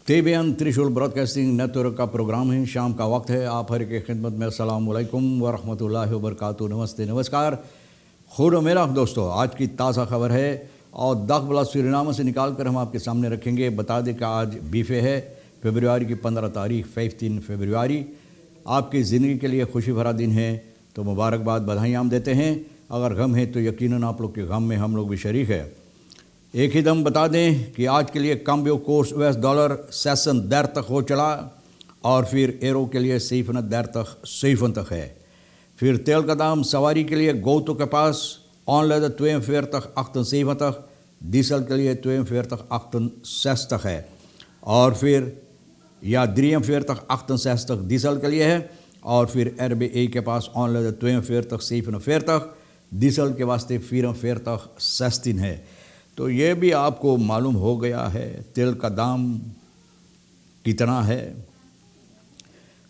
तेबियन त्रिशूल broadcasting network का programme है। शाम का वक्त है। आप हर की खिदमत में अस्सलाम वालेकुम व रहमतुल्लाहि व बरकातुहू। नमस्ते, नमस्कार। खुद मेरा दोस्तों, आज की ताज़ा खबर है और दाखबला सूरीनाम से निकाल कर हम आपके सामने रखेंगे। बता दें कि आज बीफे है, फरवरी की 15 तारीख, 15 फरवरी। आपकी ज़िंदगी के लिए खुशी भरा दिन है, तो मुबारकबाद, बधाइयाँ हम देते हैं। अगर गम है तो यकीनन आप लोग के गम में हम लोग भी शरीक है। एक ही दम बता दें कि आज के लिए कम्बियो कोर्स $US सेशन देर तक हो चला और फिर एरो के लिए सीफन देर तक सीफन तक है। फिर तेल का दाम सवारी के लिए गोतो के पास ऑनलाइन 42 68 तक, डीजल के लिए 42 68 तक है और फिर या 43 68 तक डीजल के लिए है और फिर RBA के पास ऑनलाइन 42 47 तक, डीजल के वास्ते 44 16 है। तो ये भी आपको मालूम हो गया है तेल का दाम कितना है।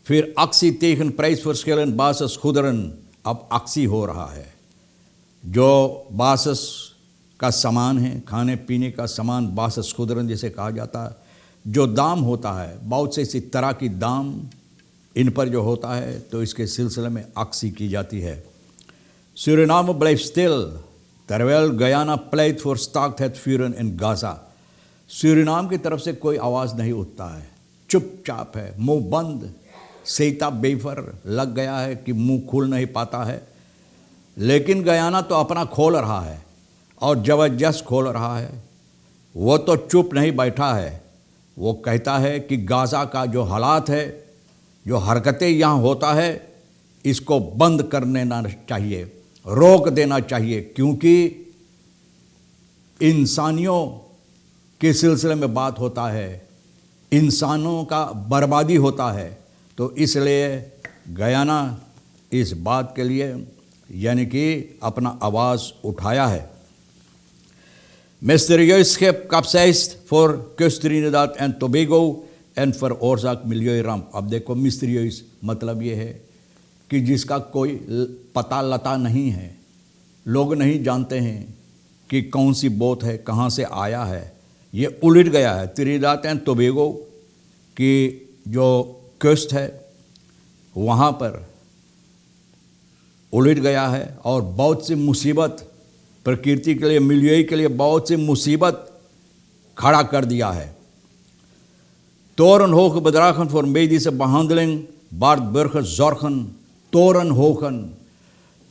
फिर अक्सी tegen प्राइस verschillen बासस खुदरन, अब अक्सी हो रहा है। जो बासस का सामान है, खाने पीने का सामान, बासस खुदरन जिसे कहा जाता है, जो दाम होता है, बहुत से इसी तरह की दाम इन पर जो होता है, तो इसके सिलसिले में अक्सी की जाती है। Suriname blijft stil terwijl Guyana pleit voor staakt vuren in Gaza. Suriname की तरफ से कोई आवाज़ नहीं उठता है, चुपचाप है, मुंह बंद, सेता बेफर लग गया है कि मुंह खुल नहीं पाता है। लेकिन गयाना तो अपना खोल रहा है और ज़बरदस्त खोल रहा है। वो तो चुप नहीं बैठा है, वो कहता है कि गाज़ा का जो हालात है, जो हरकतें यहाँ होता है, इसको बंद करने ना चाहिए, रोक देना चाहिए, क्योंकि इंसानियों के सिलसिले में बात होता है, इंसानों का बर्बादी होता है। तो इसलिए गयाना इस बात के लिए यानी कि अपना आवाज़ उठाया है। Mysterieus schip capsized voor kust Trinidad en Tobago en veroorzaakt milieuramp। अब देखो, मिस्टीरियस मतलब ये है कि जिसका कोई पता लता नहीं है, लोग नहीं जानते हैं कि कौन सी बोट है, कहाँ से आया है, ये उलट गया है। त्रिनिदाद एंड टोबैगो की जो कोस्ट है वहाँ पर उलट गया है और बहुत सी मुसीबत प्रकृति के लिए, मिलियो के लिए बहुत सी मुसीबत खड़ा कर दिया है। तोरन होक bedragen voor medische behandeling baart burgers zorgen। तोरन होकन,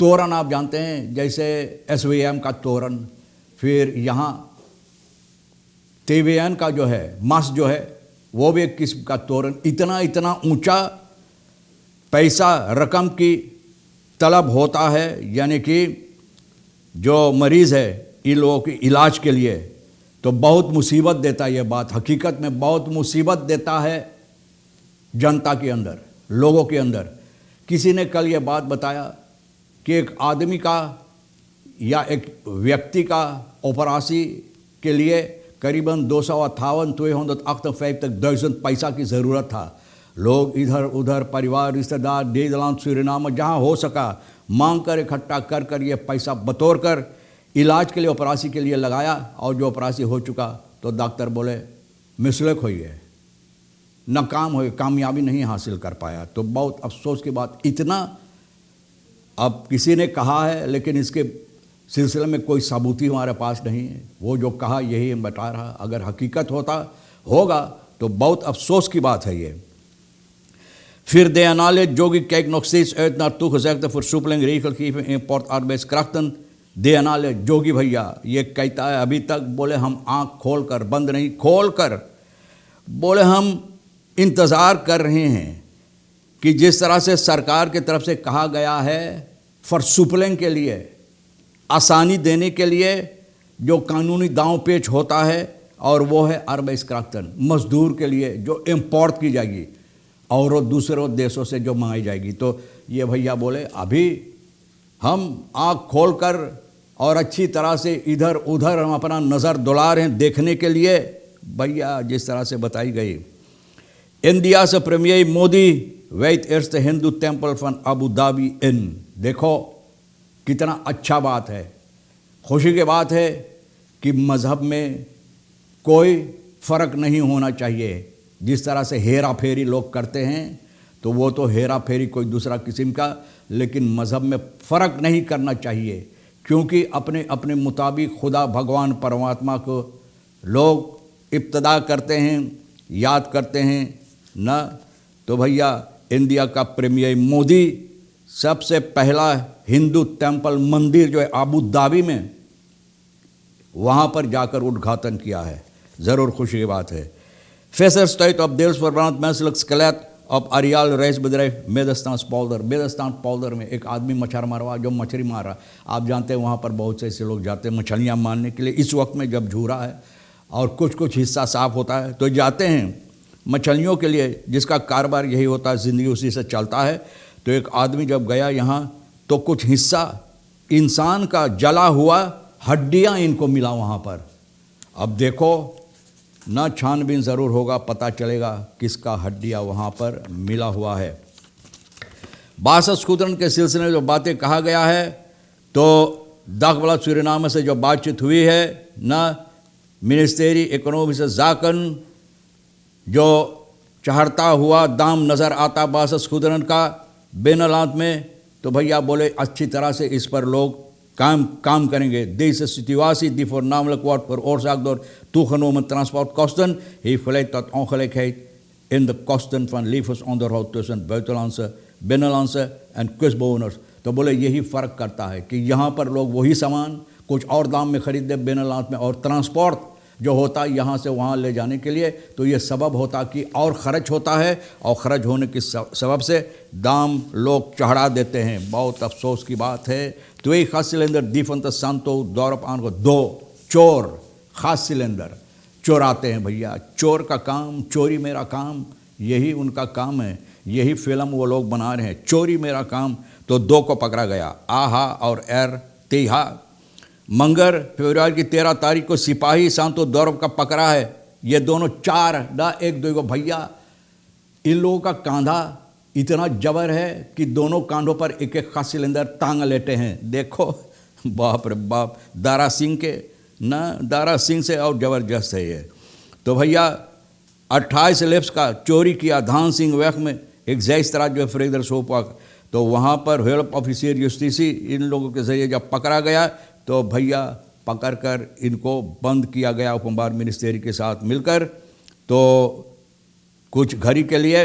तोरन आप जानते हैं, जैसे SVM का तोरन, फिर यहाँ तेबियन का जो है मस जो है वो भी एक किस्म का तोरन। इतना इतना ऊंचा पैसा रकम की तलब होता है, यानी कि जो मरीज़ है इन लोगों के इलाज के लिए, तो बहुत मुसीबत देता है। ये बात हकीकत में बहुत मुसीबत देता है जनता के अंदर, लोगों के अंदर। किसी ने कल ये बात बताया कि एक आदमी का या एक व्यक्ति का ऑपरेशन के लिए करीबन 258,258 पैसा की ज़रूरत था। लोग इधर उधर परिवार, रिश्तेदार, नीदरलैंड, सूरीनाम, जहाँ हो सका मांग कर इकट्ठा कर कर ये पैसा बतौर कर इलाज के लिए, ऑपरेशन के लिए लगाया। और जो ऑपरेशन हो चुका तो डॉक्टर बोले मिसलेक हुई है, नाकाम हुए, कामयाबी नहीं हासिल कर पाया। तो बहुत अफसोस की बात। इतना अब किसी ने कहा है, लेकिन इसके सिलसिले में कोई सबूती हमारे पास नहीं है। वो जो कहा यही हम बता रहा। अगर हकीकत होगा तो बहुत अफसोस की बात है ये। फिर de anale Jogi kijkt nog steeds uit naar toegezegde versoepeling regelgeving import arbeidskrachten। de anale जोगी भैया ये कहता है, अभी तक बोले हम आँख खोल कर, बंद नहीं खोल कर, बोले हम इंतज़ार कर रहे हैं कि जिस तरह से सरकार की तरफ से कहा गया है फॉरसुपलिंग के लिए, आसानी देने के लिए जो कानूनी दांव पेच होता है, और वो है arbeidskrachten, मजदूर के लिए जो इम्पोर्ट की जाएगी और दूसरे देशों से जो मंगाई जाएगी। तो ये भैया बोले अभी हम आँख खोल कर और अच्छी तरह से इधर उधर हम अपना नज़र दुला रहे हैं देखने के लिए। भैया जिस तरह से बताई गई, India's premier Modi wijdt eerste Hindu temple van Abu Dhabi in. देखो कितना अच्छा बात है, खुशी की बात है कि मज़हब में कोई फ़र्क नहीं होना चाहिए। जिस तरह से हेरा फेरी लोग करते हैं, तो वो तो हेरा फेरी कोई दूसरा किस्म का, लेकिन मज़हब में फ़र्क नहीं करना चाहिए, क्योंकि अपने अपने मुताबिक खुदा भगवान परमात्मा को लोग इब्तिदा करते हैं, याद करते हैं ना। तो भैया इंडिया का प्रीमियर मोदी सबसे पहला हिंदू टेंपल मंदिर जो है अबू धाबी में, वहाँ पर जाकर उद्घाटन किया है। ज़रूर खुशी की बात है। Fesser State of Deels verbrand menselijk skelet op areaal reisbedrijf Middenstaans Polder में एक आदमी मच्छर मारवा जो मछली मार रहा। आप जानते हैं वहाँ पर बहुत से ऐसे लोग जाते हैं मछलियाँ मारने के लिए। इस वक्त में जब झूरा है और कुछ हिस्सा साफ़ होता है तो जाते हैं मछलियों के लिए, जिसका कारोबार यही होता है, ज़िंदगी उसी से चलता है। तो एक आदमी जब गया यहाँ तो कुछ हिस्सा इंसान का जला हुआ हड्डियाँ इनको मिला वहाँ पर। अब देखो ना, छानबीन ज़रूर होगा, पता चलेगा किसका हड्डियाँ वहाँ पर मिला हुआ है। बासठ खुदरन के सिलसिले में जो बातें कहा गया है, तो दाखला सूरीनामा से जो बातचीत हुई है ना, मिनिस्टेरी इकोनॉमी से जाकन जो चढ़ता हुआ दाम नज़र आता बासठ खुदरन का बेनलात में, तो भैया बोले अच्छी तरह से इस पर लोग काम करेंगे। Deze situatie die voornamelijk wordt veroorzaakt door toegenomen transportkosten, heeft geleid tot ongelijkheid in de kosten van levensonderhoud tussen buitenlandse, binnenlandse en kustbewoners। तो बोले यही फ़र्क करता है कि यहाँ पर लोग वही सामान कुछ और दाम में खरीदते बिनलात में, और ट्रांसपोर्ट जो होता है यहाँ से वहाँ ले जाने के लिए, तो ये सबब होता कि और ख़र्च होता है, और ख़र्च होने की सबब से दाम लोग चढ़ा देते हैं। बहुत अफसोस की बात है। तो एक खास सिलेंडर दीफंत संतो दौरप आन को दो चोर खास सिलेंडर चोराते हैं भैया। चोर का काम, चोरी मेरा काम, यही उनका काम है। यही फिल्म वो लोग बना रहे हैं, चोरी मेरा काम। तो दो को पकड़ा गया, आहा और एर तेहा। मंगर फरवरी की 13 तारीख को सिपाही सांतो दौरब का पकड़ा है। ये दोनों चार ना एक दो भैया, इन लोगों का कांधा इतना जबर है कि दोनों कांधों पर एक एक खास सिलेंडर टांग लेते हैं। देखो बाप रे बाप, दारा सिंह के ना, दारा सिंह से और ज़बरदस्त है ये। तो भैया 28 लेप्स का चोरी किया धान सिंह वैक में, एक जैस तरह जो है फ्रेदर सोपाक। तो वहाँ पर हेल्प ऑफिसर जस्टिसी इन लोगों के जरिए जब पकड़ा गया, तो भैया पकड़कर इनको बंद किया गया उपमबार मिनिस्ट्री के साथ मिलकर। तो कुछ घड़ी के लिए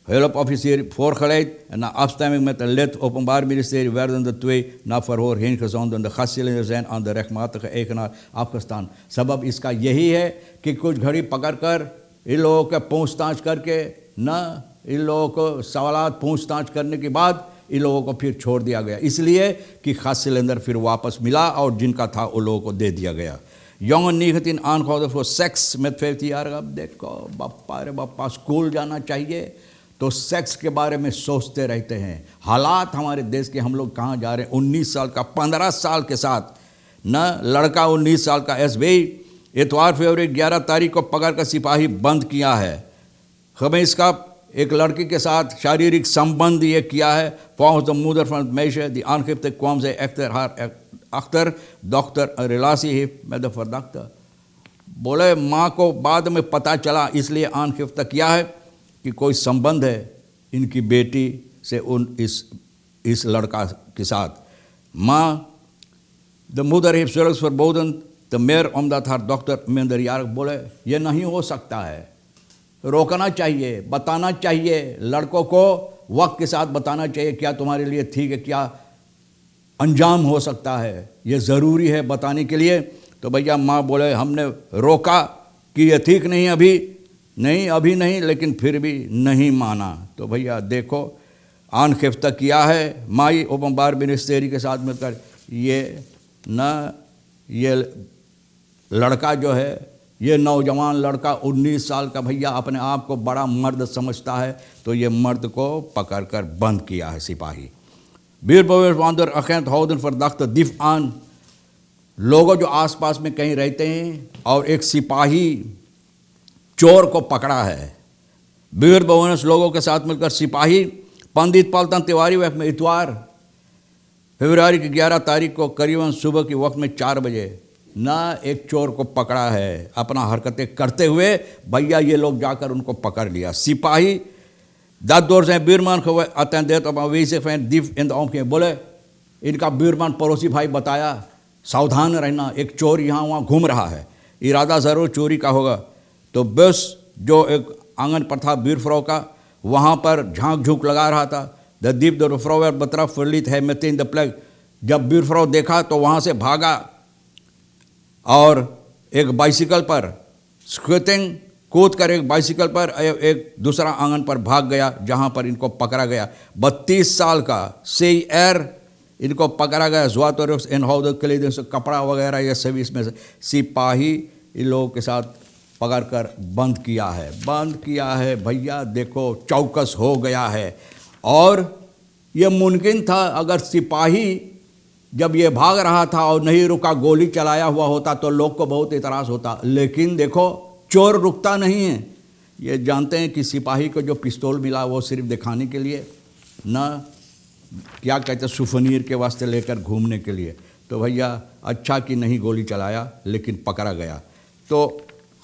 help officer voorgeleid en na afstemming met een lid openbaar ministerie werden de twee na verhoor heen gezonden. De gascilinder zijn aan de rechtmatige eigenaar afgestaan। सबब इसका यही है कि कुछ घड़ी पकड़कर इन लोगों के पूछताछ करके ना, इन लोगों को सवालात पूछताछ करने के बाद इन लोगों को फिर छोड़ दिया गया, इसलिए कि खास सिलेंडर फिर वापस मिला और जिनका था उन लोगों को दे दिया गया। Jongen 19 aangehouden voor seks met 15 jaar। अब देखो बापा रे बापा, स्कूल जाना चाहिए तो सेक्स के बारे में सोचते रहते हैं। हालात हमारे देश के, हम लोग कहाँ जा रहे हैं। 19 साल का 15 साल के साथ न लड़का 19 साल का एसबी इतवार फरवरी 11 तारीख को पकड़ कर सिपाही बंद किया है। हमें इसका एक लड़की के साथ शारीरिक संबंध ये किया है। Volgens de moeder van het meisje die aangifte kwam zij echter haar achter dochter een relatie heeft met de verdachte। बोले माँ को बाद में पता चला, इसलिए आनखिफ्ता किया है कि कोई संबंध है इनकी बेटी से इस लड़का के साथ। माँ de moeder heeft zulks verboden te meer omdat haar dochter minderjarig। बोले ये नहीं हो सकता है, रोकना चाहिए, बताना चाहिए, लड़कों को वक्त के साथ बताना चाहिए क्या तुम्हारे लिए ठीक है, क्या अंजाम हो सकता है, ये ज़रूरी है बताने के लिए। तो भैया माँ बोले हमने रोका कि ये ठीक नहीं, अभी नहीं, लेकिन फिर भी नहीं माना। तो भैया देखो आनखिफ्ता किया है माई ओपमबार मिनिस्ट्री के साथ मिलकर। ये लड़का जो है, ये नौजवान लड़का 19 साल का भैया अपने आप को बड़ा मर्द समझता है, तो ये मर्द को पकड़कर बंद किया है सिपाही। बीरबवेशवांदर अखेंत होदन फरदख्त दिफ आन, लोगों जो आसपास में कहीं रहते हैं और एक सिपाही चोर को पकड़ा है। बीरबवेश लोगों के साथ मिलकर सिपाही पंडित पलतन तिवारी वक्त में इतवार फरवरी की 11 तारीख को करीबन सुबह के वक्त में 4 बजे ना एक चोर को पकड़ा है अपना हरकतें करते हुए, भैया ये लोग जाकर उनको पकड़ लिया। सिपाही dat door zijn buurman geattendeerd op aanwezig van een dief in de omgeving। बोले इनका buurman पड़ोसी भाई बताया सावधान रहना, एक चोर यहाँ वहाँ घूम रहा है, इरादा ज़रूर चोरी का होगा। तो बस जो एक आंगन पर था buurvrouw का, वहाँ पर झांक झूंक लगा रहा था। The dief door vrouw werd betrapt verliet hij meteen de plek। जब buurvrouw देखा तो वहाँ से भागा और एक बाइसिकल पर स्केटिंग कूद कर एक बाइसिकल पर एक दूसरा आंगन पर भाग गया जहां पर इनको पकड़ा गया। 32 साल का सेई एर इनको पकड़ा गया। ज़्वातोरिक्स इनहाउदर क्लीदिंग से कपड़ा वगैरह ये सभी इसमें से सिपाही इन लोगों के साथ पकड़ कर बंद किया है भैया। देखो चौकस हो गया है। और ये मुमकिन था अगर सिपाही जब ये भाग रहा था और नहीं रुका, गोली चलाया हुआ होता तो लोग को बहुत इतराज़ होता, लेकिन देखो चोर रुकता नहीं है। ये जानते हैं कि सिपाही को जो पिस्तौल मिला वो सिर्फ दिखाने के लिए, ना क्या कहते हैं सुफनीर के वास्ते लेकर घूमने के लिए। तो भैया अच्छा कि नहीं गोली चलाया, लेकिन पकड़ा गया। तो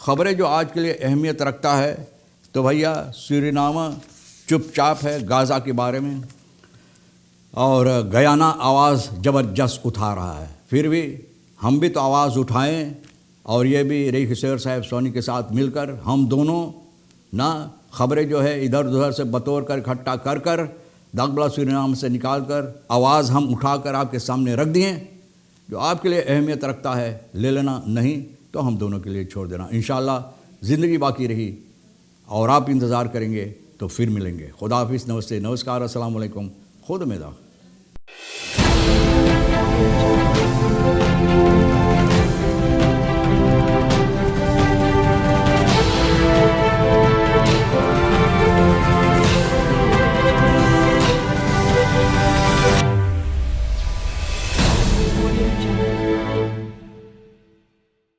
ख़बरें जो आज के लिए अहमियत रखता है, तो भैया सूरीनाम चुपचाप है गाज़ा के बारे में, और गयाना आवाज़ ज़बरदस्त उठा रहा है। फिर भी हम भी तो आवाज़ उठाएं, और ये भी रईस हुसैन साहब सोनी के साथ मिलकर हम दोनों ना ख़बरें जो है इधर उधर से बतौर कर इकट्ठा कर कर दागबला सूरीनाम से निकाल कर आवाज़ हम उठाकर आपके सामने रख दिए। जो आपके लिए अहमियत रखता है ले लेना, नहीं तो हम दोनों के लिए छोड़ देना। इंशाअल्लाह ज़िंदगी बाकी रही और आप इंतज़ार करेंगे तो फिर मिलेंगे। खुदा हाफिज़, नमस्ते, नमस्कार, अस्सलाम वालेकुम, खुद में दा।